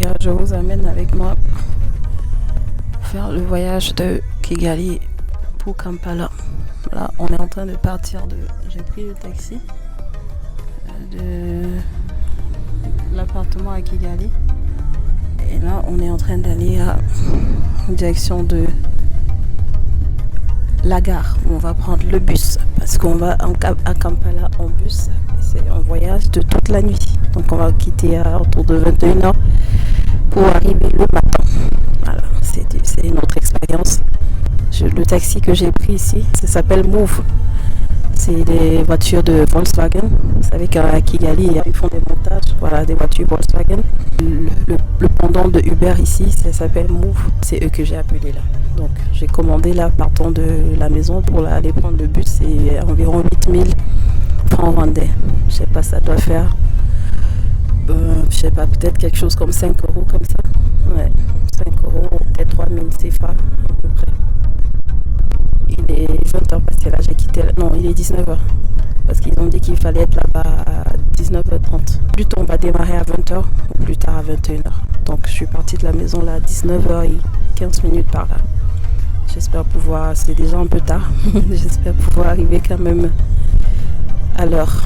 Gars, je vous amène avec moi faire le voyage de Kigali pour Kampala. Là, on est en train de partir de... J'ai pris le taxi de l'appartement à Kigali. Et là, on est en train d'aller en direction de la gare où on va prendre le bus. Parce qu'on va à Kampala en bus. C'est un voyage de toute la nuit. Donc on va quitter autour de 21h pour arriver le matin. Voilà, c'est une autre expérience. Le taxi que j'ai pris ici, ça s'appelle Move. C'est des voitures de Volkswagen. Vous savez qu'à Kigali, ils font des montages, voilà, des voitures Volkswagen. Le pendant de Uber ici, ça s'appelle Move. C'est eux que j'ai appelé là. Donc j'ai commandé là, partant de la maison pour aller prendre le bus. C'est environ 8000 francs rwandais. Je sais pas, ça doit faire, je sais pas, peut-être quelque chose comme 5 euros comme ça. Ouais, 5 euros, peut-être 3000 CFA à peu près. Il est 20h parce que là j'ai quitté, non il est 19h parce qu'ils ont dit qu'il fallait être là-bas à 19h30. Plutôt on va démarrer à 20h ou plus tard à 21h. Donc je suis partie de la maison là à 19h et 15 minutes par là. J'espère pouvoir, c'est déjà un peu tard, j'espère pouvoir arriver quand même à l'heure.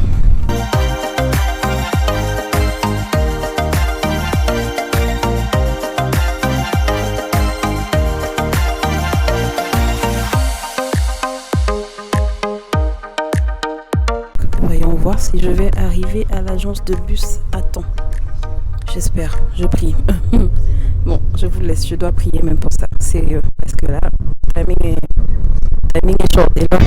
Voyons voir si je vais arriver à l'agence de bus à temps. J'espère, je prie. Bon, je vous laisse, je dois prier même pour ça. Sérieux, parce que là, timing est short. Et là,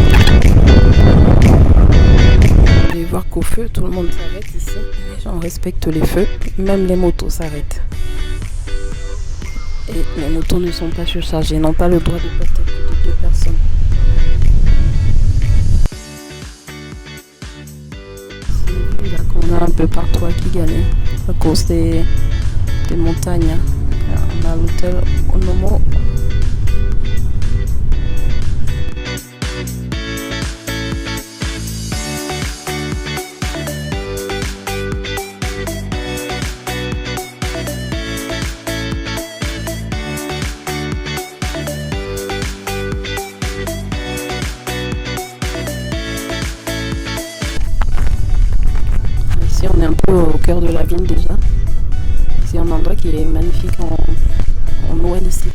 je vais voir qu'au feu, tout le monde s'arrête ici. Les gens respectent les feux, même les motos s'arrêtent. Et les motos ne sont pas surchargées, n'ont pas le droit de porter plus de 2 personnes. Là qu'on a un peu partout à Kigali à cause des montagnes. On a l'hôtel Onomo. Ici on est un peu au cœur de la ville déjà. C'est un endroit qui est magnifique en OLC.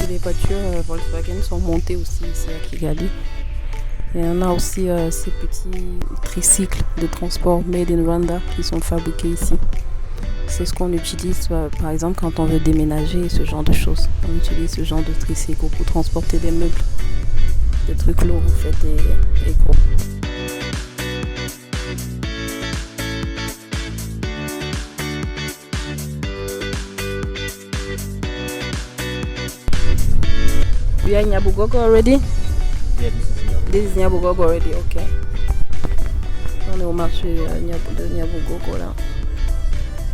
Les voitures Volkswagen sont montées aussi ici à Kigali. Et on a aussi ces petits tricycles de transport made in Rwanda qui sont fabriqués ici. C'est ce qu'on utilise par exemple quand on veut déménager, ce genre de choses. On utilise ce genre de tricycle pour transporter des meubles, des trucs lourds en fait et gros. We are in Nyabugogo already? Yeah, This is Nyabugogo already, ok. On est au marché de Nyabugogo là.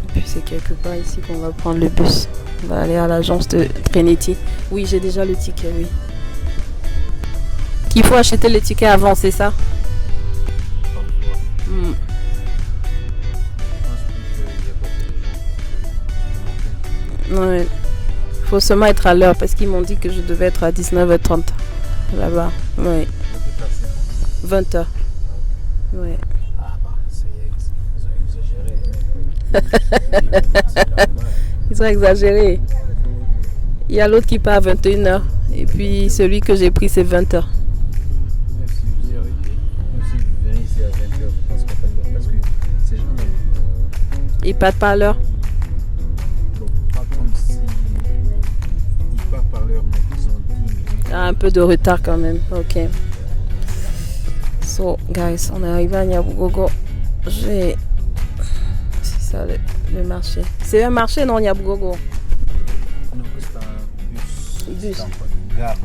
Et puis c'est quelque part ici qu'on va prendre le bus. On va aller à l'agence de Trinity. Oui, j'ai déjà le ticket, oui. Qu'il faut acheter le ticket avant, c'est ça? Ouais. Faut seulement être à l'heure parce qu'ils m'ont dit que je devais être à 19h30 là-bas. Oui. 20h. Oui. Ah bah, ils ont exagéré. Ils ont exagéré. Il y a l'autre qui part à 21h et puis celui que j'ai pris c'est 20h. Même si vous y arrivez, même si vous venez ici à 20h, vous pensez pas de l'heure parce que ces gens-là, Ils partent pas à l'heure. pas comme si ils partent par l'heure, mais ils ont 10 minutes. Ah, un peu de retard quand même. Ok. So, guys, on est arrivé à Nyabugogo. C'est ça le marché. C'est un marché, non, Nyabugogo? Non, c'est un bus. Bus. Gare.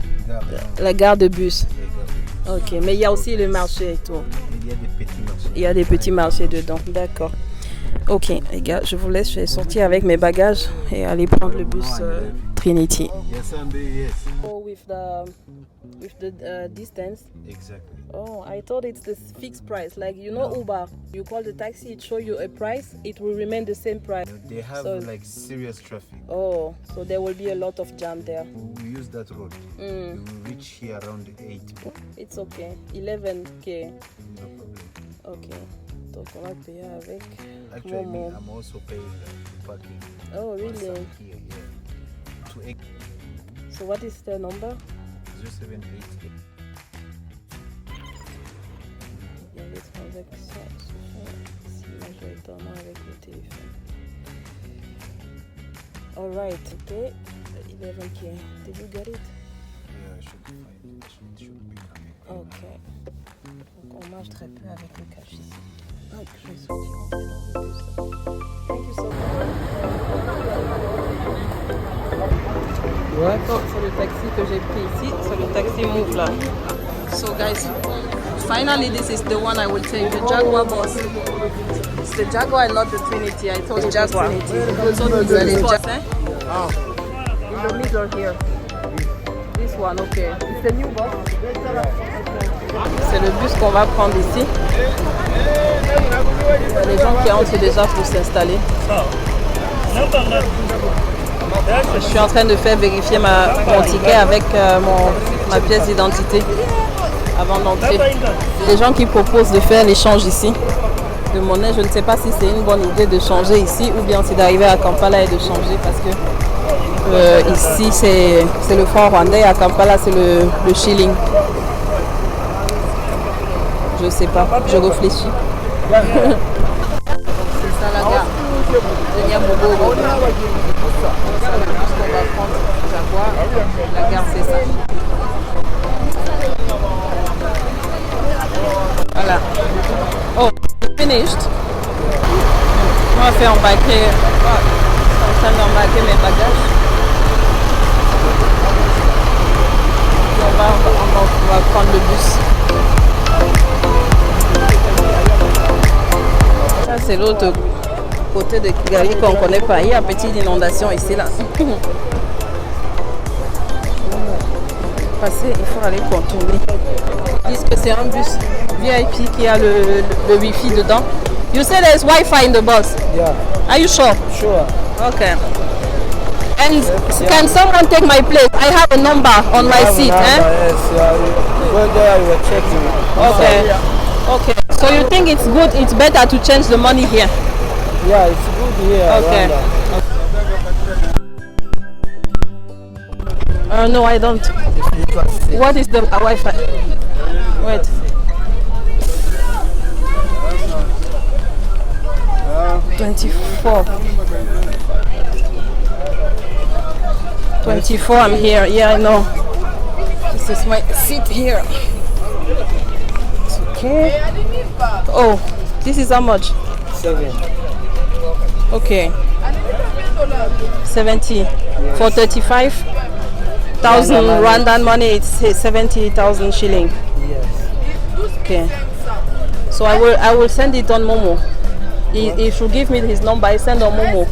La gare de bus. Gare de bus. Ok, mais il y a aussi le marché et tout. Il y a des petits marchés. Il y a des petits marchés dedans. D'accord. Ok, les gars, je vous laisse. Je vais sortir avec mes bagages et aller prendre le bus Trinity. Yes, Sunday, yes. Oh, with the distance. Exactly. Oh, I thought it's the fixed price. Like, you know, Uber, you call the taxi, it show you a price, it will remain the same price. They have So- like serious traffic. Oh, so there will be a lot of jam there. We use that road. We will reach here around 8. It's okay. 11K. No problem. Ok. Donc on va payer avec Actually, Momo. I'm also paying the parking. Oh, really? myself here, yeah. To 8 So what is the number? 078. Il y a les transactions se font ici majoritairement avec le téléphone. Alright, ok. 11K. Did you get it? Yeah, I should be fine. It should be coming. Ok. Donc on marche très peu avec le cash ici. Donc je vais sortir en fait dans le bus. Thank you so much. What? Donc c'est le taxi que j'ai pris ici. C'est le taxi Move là. So guys, finally this is the one I will take, the Jaguar bus. It's the Jaguar and not the Trinity. I thought it was Trinity. So these are the bus, eh? In the middle here. This one, okay. It's the new bus. C'est le bus qu'on va prendre ici. Il y a les gens qui entrent déjà pour s'installer. Je suis en train de faire vérifier mon ticket avec ma pièce d'identité avant d'entrer. Les gens qui proposent de faire l'échange ici de monnaie, je ne sais pas si c'est une bonne idée de changer ici ou bien c'est d'arriver à Kampala et de changer parce que ici c'est le franc rwandais et à Kampala c'est le shilling. Je sais pas, je réfléchis. C'est ça la gare. Bobo. C'est le bus qu'on va prendre Jaguar. La gare c'est ça. Voilà. Oh, c'est finished. On va faire embarquer. Je suis en train d'embarquer mes bagages. Et on va prendre le bus. Ça c'est l'autre côté de Kigali qu'on ne connaît pas. Il y a une petite inondation ici là. Passer, il faut aller contourner. Ils disent que c'est un bus VIP qui a le Wi-Fi dedans. You say there's Wi-Fi in the bus? Yeah, Are you sure? sure. Okay. And can someone take my place? I have a number on my seat. Yes, go there, you will check it. Okay. Okay. So you think it's good, it's better to change the money here? Yeah, it's good here. Okay. No, I don't. What is the Wi-Fi? Wait. Rwanda. 24. 24, I'm here. Yeah, I know. This is my seat here. It's okay. Oh, this is how much? 7. Okay. 70. For 35,000 Rwandan money, it's 70,000 shilling. Yes. Okay. So I will send it on Momo. He should give me his number. I send on Momo.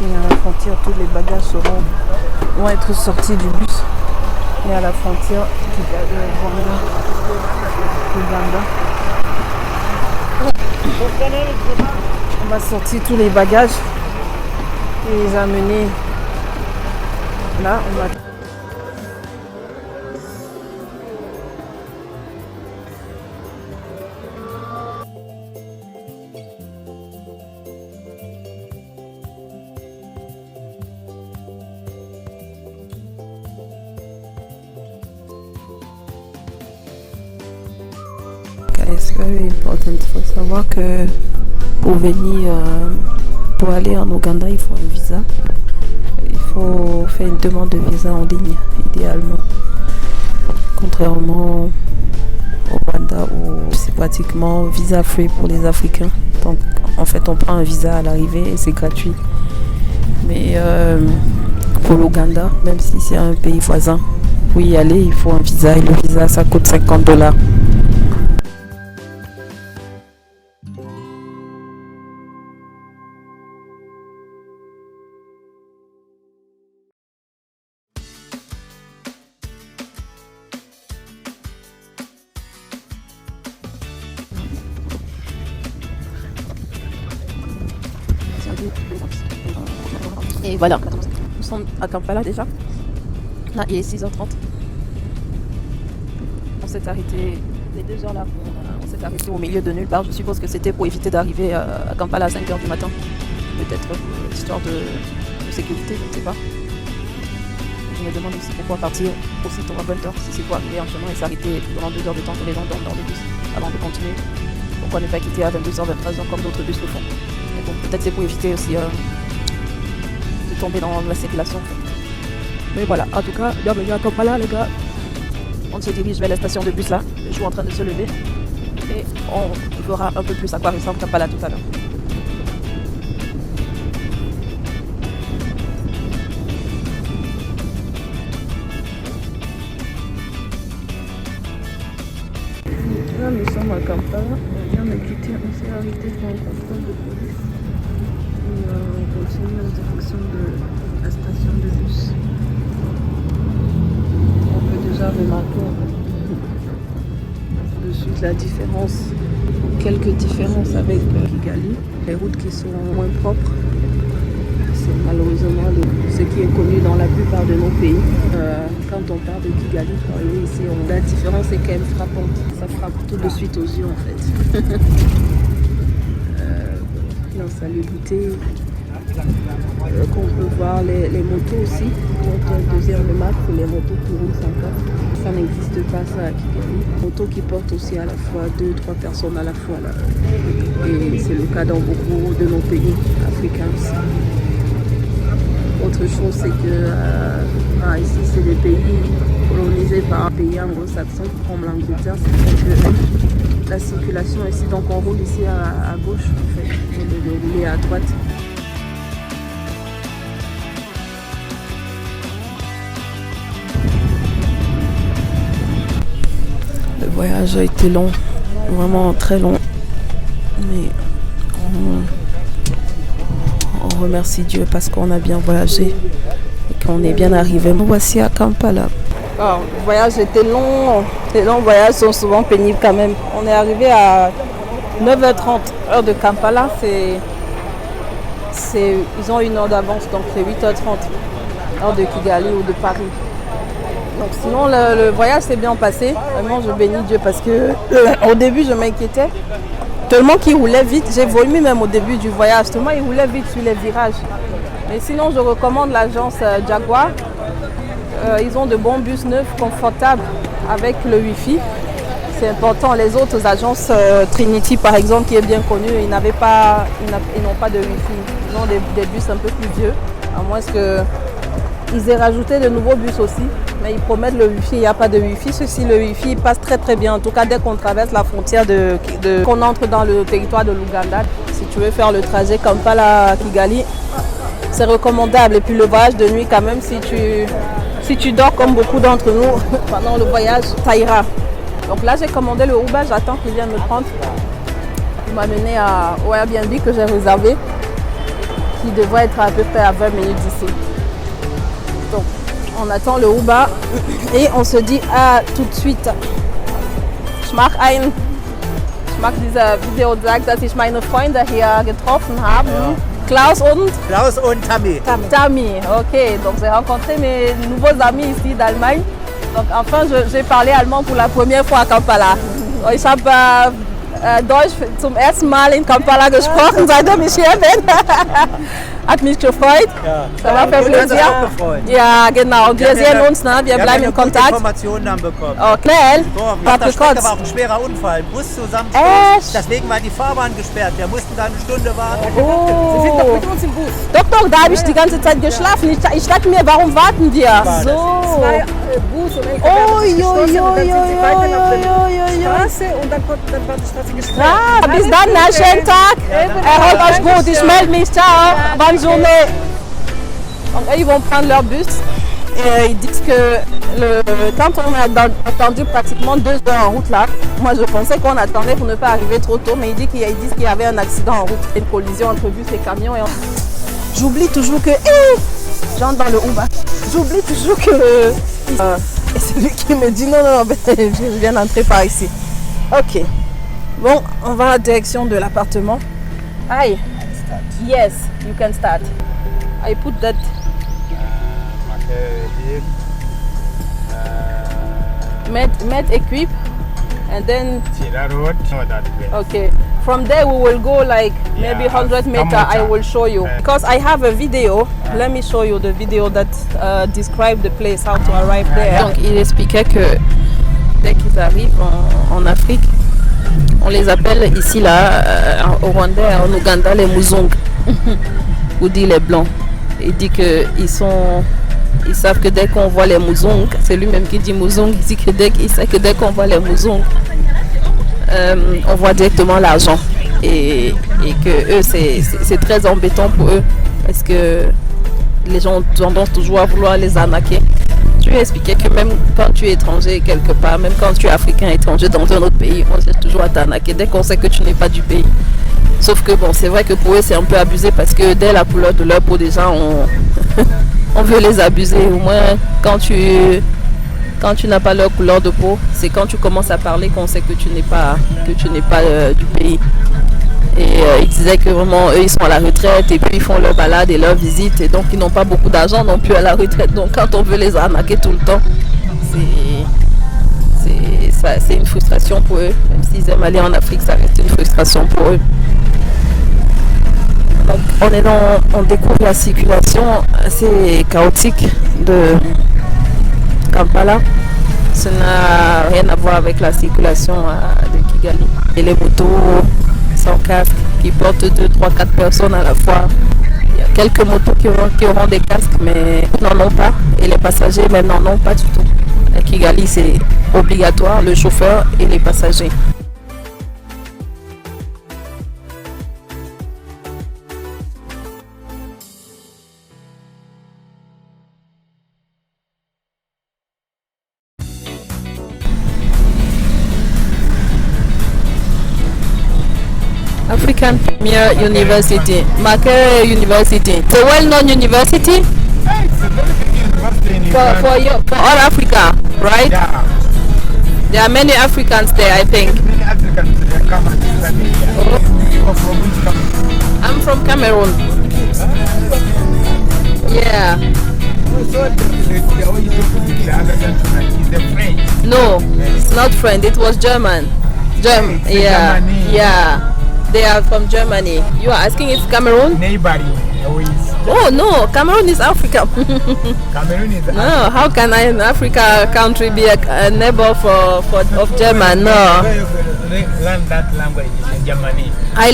À la frontière, tous les bagages vont être sortis du bus et à la frontière Uganda. On va sortir tous les bagages et les amener là. On va... It's very important. Il faut savoir que pour venir, pour aller en Ouganda, il faut un visa. Il faut faire une demande de visa en ligne, idéalement. Contrairement au Rwanda où c'est pratiquement visa free pour les Africains. Donc en fait, on prend un visa à l'arrivée et c'est gratuit. Mais pour l'Ouganda, même si c'est un pays voisin, pour y aller, il faut un visa. Et le visa, ça coûte $50. Et voilà, nous sommes à Kampala déjà. Là, il est 6h30. On s'est arrêté les 2 heures là. On s'est arrêté au milieu de nulle part. Je suppose que c'était pour éviter d'arriver à Kampala à 5h du matin. Peut-être histoire de sécurité, je ne sais pas. Je me demande aussi pourquoi partir aussitôt à 20h si c'est pour arriver en chemin et s'arrêter durant 2 heures de temps que les gens dorment dans le bus avant de continuer. Pourquoi ne pas quitter à 22h, 23h comme d'autres bus le font. Mais bon, peut-être c'est pour éviter aussi de tomber dans la circulation. Mais voilà, en tout cas, bienvenue à Kampala les gars. On se dirige vers la station de bus là. Je suis en train de se lever. Et on verra un peu plus à quoi ressemble Kampala tout à l'heure. Là, nous sommes à Kampala. On vient de quitter, on s'est arrêté pour un contrôle de police. Et on continue en direction de la station de bus. On peut déjà remarquer de suite la différence, quelques différences avec Kigali. Les routes qui sont moins propres, c'est malheureusement ce qui est connu dans la plupart de nos pays. Quand on parle de Kigali, pour arriver ici, la différence est quand même frappante. Ça frappe tout de suite aux yeux en fait. L'insalubrité, qu'on peut voir les motos aussi. Donc un deuxième remarque, les motos qui roulent 50. Ça n'existe pas ça à Kigali. Motos qui portent aussi à la fois 2-3 personnes à la fois là. Et c'est le cas dans beaucoup de nos pays africains aussi. Autre chose, c'est que ici, c'est des pays colonisés par un pays anglo-saxon comme l'Angleterre. C'est que la circulation ici, donc on roule ici à gauche en fait, au lieu de rouler à droite. Le voyage a été long, vraiment très long, mais on remercie Dieu parce qu'on a bien voyagé et qu'on est bien arrivé. Nous voici à Kampala. Le voyage était long, les longs voyages sont souvent pénibles quand même. On est arrivé à 9h30, heure de Kampala, ils ont 1 heure d'avance, donc c'est 8h30, heure de Kigali ou de Paris. Donc sinon le voyage s'est bien passé, vraiment je bénis Dieu parce que au début je m'inquiétais. Tellement qu'il roulait vite, j'ai vomi même au début du voyage, tellement il roulait vite sur les virages. Mais sinon je recommande l'agence Jaguar. Ils ont de bons bus neufs, confortables, avec le Wi-Fi. C'est important. Les autres agences, Trinity par exemple, qui est bien connue, ils n'ont pas de Wi-Fi. Ils ont des bus un peu plus vieux, à moins qu'ils aient rajouté de nouveaux bus aussi. Mais ils promettent le Wi-Fi, il n'y a pas de Wi-Fi. Ceci, le Wi-Fi il passe très très bien. En tout cas, dès qu'on traverse la frontière, qu'on entre dans le territoire de l'Ouganda, si tu veux faire le trajet Kampala-Kigali, c'est recommandable. Et puis le voyage de nuit quand même, si tu dors comme beaucoup d'entre nous pendant le voyage, ça ira. Donc là, j'ai commandé le Uber, j'attends qu'il vienne me prendre. Il m'a mené au Airbnb que j'ai réservé, qui devrait être à peu près à 20 minutes d'ici. Donc, on attend le Uber et on se dit à tout de suite. Ich mache diese Video sagt, dass ich meine Freunde hier getroffen habe. Ja. Klaus und Tammy. Tammy, ok. Donc j'ai rencontré mes nouveaux amis ici d'Allemagne. Donc enfin, j'ai parlé allemand pour la première fois à Kampala. Ich habe Deutsch zum ersten Mal in Kampala gesprochen, seitdem ich hier bin. Hat mich gefreut. Ja. Ça m'a fait plaisir. Ja, genau. Und wir sehen uns, ne? Wir bleiben in Kontakt. Informationen dann bekommen. Okay. Auf der Strecke war auch ein schwerer Unfall. Ein Bus zusammenstoß. Deswegen war die Fahrbahn gesperrt. Wir mussten da eine Stunde warten. Oh. Sie sind doch mit uns im Bus. Doch, da habe ich die ganze Zeit geschlafen. Ich dachte mir, warum warten wir? So. 2 Bus und Straße und dann war die Straße gesperrt. Bis dann, schönen Tag. Erholt euch gut. Ich melde mich. Ciao. Bonne journée. Ils vont prendre leur bus et ils disent que quand on a attendu pratiquement 2 heures en route là, moi je pensais qu'on attendait pour ne pas arriver trop tôt, mais ils disent qu'il y avait un accident en route, une collision entre bus et camion. J'oublie toujours que j'entre dans le Uber. J'oublie toujours que et c'est lui qui me dit non, je viens d'entrer par ici. Ok. Bon, on va à la direction de l'appartement. Hi. Yes, you can start. I put that. Met equip and then road, no, that way. okay, from there we will go like maybe 100 meters. I will show you because I have a video. Let me show you the video that describe the place, how to arrive there. Donc il expliquait que dès qu'ils arrivent en Afrique, on les appelle ici là au Rwanda, en Ouganda les Muzungu ou dit les blancs. Il dit que ils savent que dès qu'on voit les Muzungu, c'est lui-même qui dit Muzungu, il dit que dès qu'on voit les Muzungu, on voit directement l'argent et que eux c'est très embêtant pour eux parce que les gens ont tendance toujours à vouloir les arnaquer. Je lui ai expliqué que même quand tu es étranger quelque part, même quand tu es africain étranger dans un autre pays, on cherche toujours à t'arnaquer dès qu'on sait que tu n'es pas du pays. Sauf que bon, c'est vrai que pour eux c'est un peu abusé parce que dès la couleur de leur peau déjà on veut les abuser. Au moins quand tu n'as pas leur couleur de peau, c'est quand tu commences à parler qu'on sait que tu n'es pas du pays. Et ils disaient que vraiment eux ils sont à la retraite et puis ils font leur balade et leur visite et donc ils n'ont pas beaucoup d'argent non plus à la retraite. Donc quand on veut les arnaquer tout le temps, c'est une frustration pour eux. Même s'ils aiment aller en Afrique, ça reste une frustration pour eux. Donc on découvre la circulation assez chaotique de Kampala. Ça n'a rien à voir avec la circulation de Kigali. Et les motos sans casque qui portent 2, 3, 4 personnes à la fois. Il y a quelques motos qui auront des casques mais n'en ont pas. Et les passagers n'en ont pas du tout. À Kigali c'est obligatoire, le chauffeur et les passagers. African Premier University, Makerere University. It's a well-known university for all Africa, right? Yeah. There are many Africans there, I think. Many Africans come and study here. You are from which country? I'm from Cameroon. Yeah. So the way you talk to the other gentleman is the French. No, it's not French. It was German. Yeah. Germany. Yeah. They are from Germany. You are asking if Cameroon? Neighboring. Oh no, Cameroon is Africa. Cameroon is No, how can an Africa country be a neighbor of German? No. Learn that language in Germany. I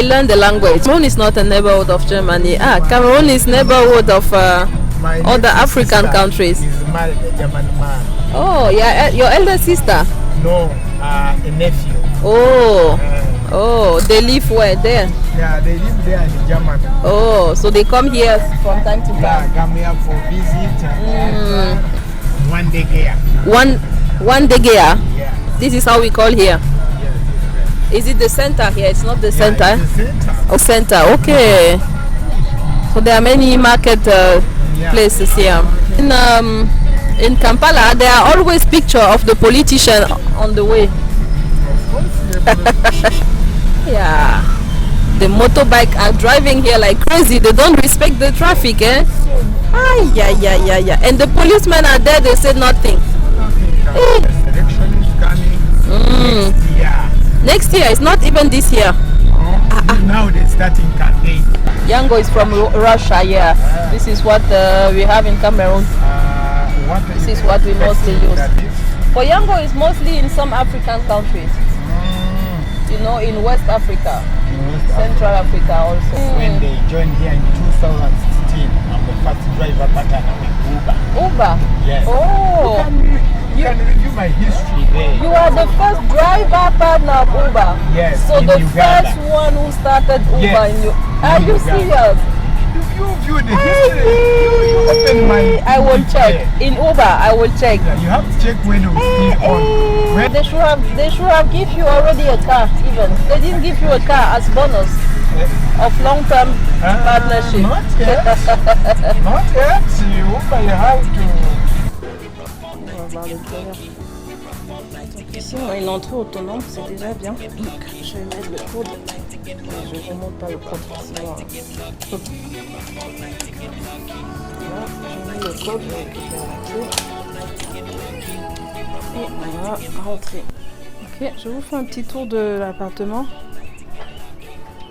learned the language. Cameroon is not a neighborhood of Germany. Cameroon is neighborhood of other African countries. Is married a German man. Oh, yeah, your elder sister? No, a nephew. Oh, they live where? There? Yeah, they live there in Germany. Oh, so they come here from time to time? Yeah, come here for visit and one day here. One day here? Yeah. This is how we call here? Yes. Is it the center here? It's not the center? It's the center. Oh, center, okay. So there are many market places here. In Kampala, there are always pictures of the politician on the way. Yeah, the motorbike are driving here like crazy. They don't respect the traffic, eh? Yeah. And the policemen are there. They say nothing. The election is coming next year. Next year, it's not even this year. Now they're starting campaign. Yango is from Russia. Yeah, this is what we have in Cameroon. This is what we mostly use. For Yango is mostly in some African countries. You know, in West Africa, Central Africa also. When they joined here in 2016, I'm the first driver partner with Uber. Uber? Yes. Oh. You can review my history there. You are the first driver partner of Uber? Yes. So the Uganda. first one who started Uber Yes, in Are you Uganda. serious? You view the history. You open my. I will check. In Uber, I will check. Yeah, you have to check when it was still on. When They should have give you already a car even. They didn't give you a car as bonus of long-term partnership. Not yet. Not yet. Uber, you have to. On va voir le derrière. Donc ici on a une entrée autonome, c'est déjà bien. Donc je vais mettre le code. Je ne remonte pas le code forcément. Voilà, je mets le code, je récupère la clé. Et voilà, rentrer. Ok, je vous fais un petit tour de l'appartement.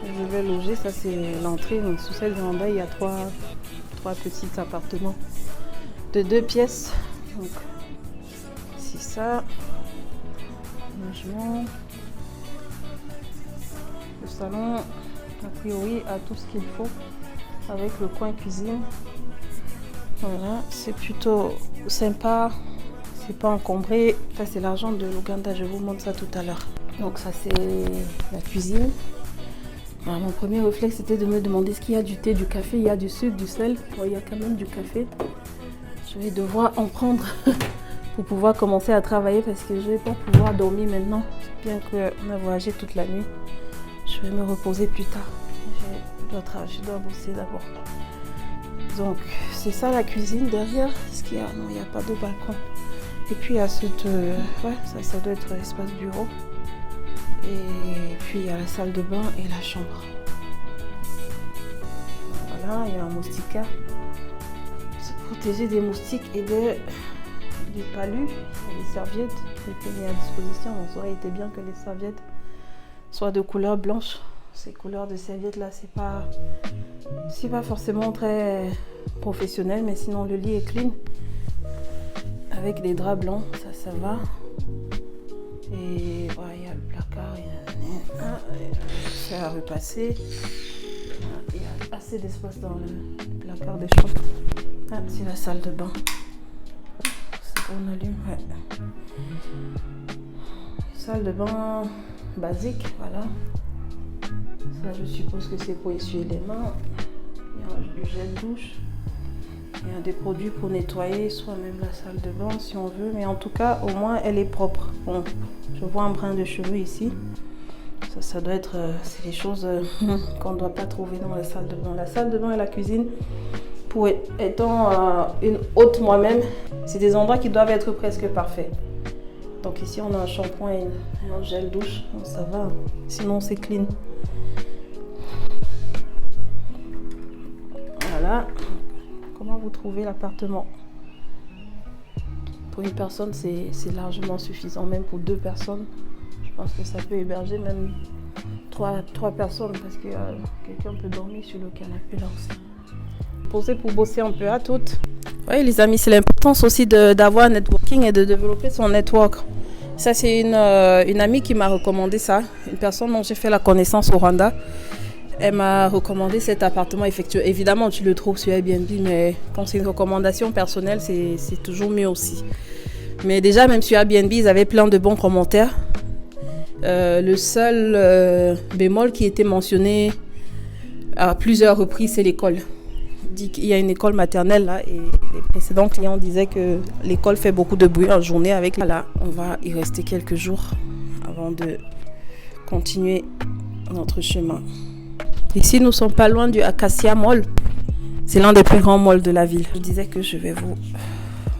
Je vais loger, ça c'est l'entrée. Donc sous cette véranda, il y a trois petits appartements de 2 pièces. Donc c'est ça. Logement. Le salon, a priori, a tout ce qu'il faut avec le coin cuisine. Voilà, c'est plutôt sympa. C'est pas encombré. Ça c'est l'argent de l'Ouganda, je vous montre ça tout à l'heure. Donc ça c'est la cuisine. Alors, mon premier réflexe c'était de me demander est-ce qu'il y a du thé, du café, il y a du sucre, du sel. Bon, il y a quand même du café. Je vais devoir en prendre pour pouvoir commencer à travailler parce que je vais pas pouvoir dormir maintenant. Bien qu'on a voyagé toute la nuit. Je vais me reposer plus tard. Je dois bosser d'abord. Donc c'est ça la cuisine derrière. Est-ce qu'il y a? Non, il n'y a pas de balcon. Et puis il y a cette... ouais, ça doit être l'espace bureau. Et puis il y a la salle de bain et la chambre. Voilà, il y a un moustiquaire. Se protéger des moustiques et du palu. Il y a des serviettes qui étaient mises à disposition. Donc ça aurait été bien que les serviettes soient de couleur blanche. Ces couleurs de serviettes là, c'est pas forcément très professionnel, mais sinon le lit est clean. Avec des draps blancs, ça va. Et voilà, il y a le placard, c'est à repasser. Il y a assez d'espace dans le placard des chambres. Ah, c'est la salle de bain. C'est qu'on allume, ouais. Salle de bain basique, voilà. Ça, je suppose que c'est pour essuyer les mains. Il y a du gel douche. Il y a des produits pour nettoyer, soit même la salle de bain si on veut. Mais en tout cas, au moins, elle est propre. Bon, je vois un brin de cheveux ici. Ça doit être... c'est les choses qu'on ne doit pas trouver dans la salle de bain. La salle de bain et la cuisine, pour étant une hôte moi-même, c'est des endroits qui doivent être presque parfaits. Donc ici, on a un shampoing et un gel douche. Donc ça va. Sinon, c'est clean. Voilà. Comment vous trouvez l'appartement? Pour une personne, c'est largement suffisant. Même pour 2 personnes, je pense que ça peut héberger même 3 personnes parce que quelqu'un peut dormir sur le canapé là aussi. Posé pour bosser un peu à toutes. Oui, les amis, c'est l'importance aussi d'avoir un networking et de développer son network. Ça, c'est une amie qui m'a recommandé ça. Une personne dont j'ai fait la connaissance au Rwanda. Elle m'a recommandé cet appartement effectué. Évidemment, tu le trouves sur Airbnb, mais quand c'est une recommandation personnelle, c'est toujours mieux aussi. Mais déjà, même sur Airbnb, ils avaient plein de bons commentaires. Le seul bémol qui était mentionné à plusieurs reprises, c'est l'école. Il dit qu'il y a une école maternelle là et les précédents clients disaient que l'école fait beaucoup de bruit en journée avec là. On va y rester quelques jours avant de continuer notre chemin. Ici, nous ne sommes pas loin du Acacia Mall. C'est l'un des plus grands malls de la ville. Je disais que je vais vous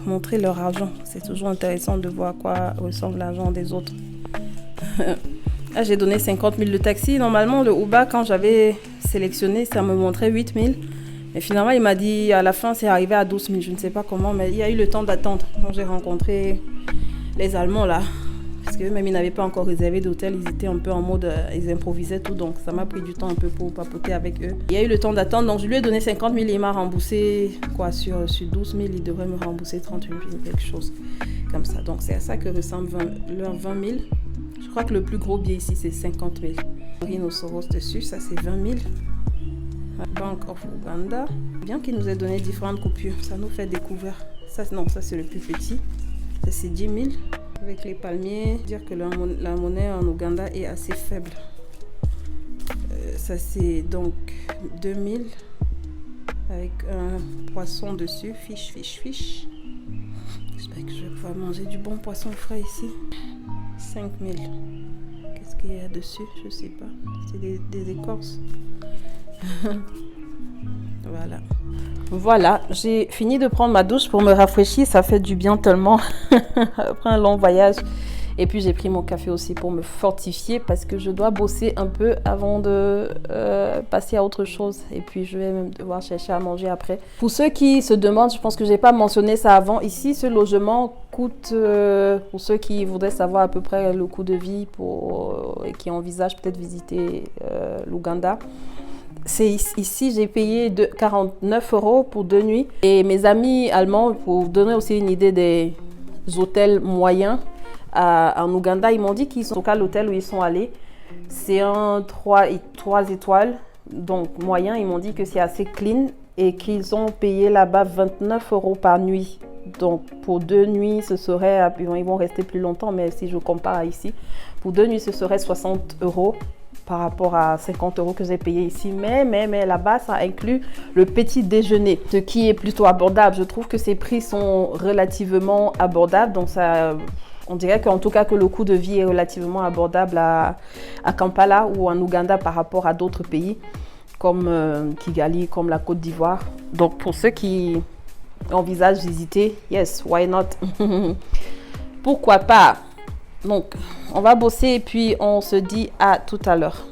montrer leur argent. C'est toujours intéressant de voir à quoi ressemble l'argent des autres. Là, j'ai donné 50 000 de taxi. Normalement, le Uber, quand j'avais sélectionné, ça me montrait 8 000. Mais finalement, il m'a dit à la fin, c'est arrivé à 12 000. Je ne sais pas comment, mais il y a eu le temps d'attendre. Donc, j'ai rencontré les Allemands là. Parce qu'eux-mêmes, ils n'avaient pas encore réservé d'hôtel. Ils étaient un peu en mode, ils improvisaient tout. Donc, ça m'a pris du temps un peu pour papoter avec eux. Il y a eu le temps d'attendre. Donc, je lui ai donné 50 000 et il m'a remboursé, quoi, sur 12 000, il devrait me rembourser 38 000, quelque chose comme ça. Donc, c'est à ça que ressemble leurs 20 000. Je crois que le plus gros billet ici, c'est 50 000. Rhinoceros dessus, ça, c'est 20 000. Bank of Uganda. Bien qu'il nous ait donné différentes coupures. Ça nous fait découvrir. Ça, non, ça, c'est le plus petit. Ça, c'est 10 000. Avec les palmiers, dire que la monnaie en Ouganda est assez faible. Ça c'est donc 2000. avec un poisson dessus, fish. J'espère que je vais pouvoir manger du bon poisson frais ici. 5000. Qu'est-ce qu'il y a dessus? Je sais pas. C'est des écorces. Voilà, j'ai fini de prendre ma douche pour me rafraîchir. Ça fait du bien tellement après un long voyage. Et puis j'ai pris mon café aussi pour me fortifier parce que je dois bosser un peu avant de passer à autre chose. Et puis je vais même devoir chercher à manger après. Pour ceux qui se demandent, je pense que j'ai pas mentionné ça avant. Ici, ce logement coûte, pour ceux qui voudraient savoir à peu près le coût de vie et qui envisagent peut-être visiter l'Ouganda. C'est ici, j'ai payé 49 € pour 2 nuits. Et mes amis allemands, pour vous donner aussi une idée des hôtels moyens, en Ouganda, ils m'ont dit qu'ils sont, en tout cas l'hôtel où ils sont allés, c'est un 3 étoiles, donc moyen. Ils m'ont dit que c'est assez clean et qu'ils ont payé là-bas 29 € par nuit. Donc pour 2 nuits, ce serait, ils vont rester plus longtemps, mais si je compare à ici, pour 2 nuits, ce serait 60 € par rapport à 50 € que j'ai payé ici. Mais là-bas, ça inclut le petit déjeuner, ce qui est plutôt abordable. Je trouve que ces prix sont relativement abordables, donc ça... On dirait qu'en tout cas que le coût de vie est relativement abordable à Kampala ou en Ouganda par rapport à d'autres pays comme Kigali, comme la Côte d'Ivoire. Donc pour ceux qui envisagent visiter, yes, why not? Pourquoi pas? Donc on va bosser et puis on se dit à tout à l'heure.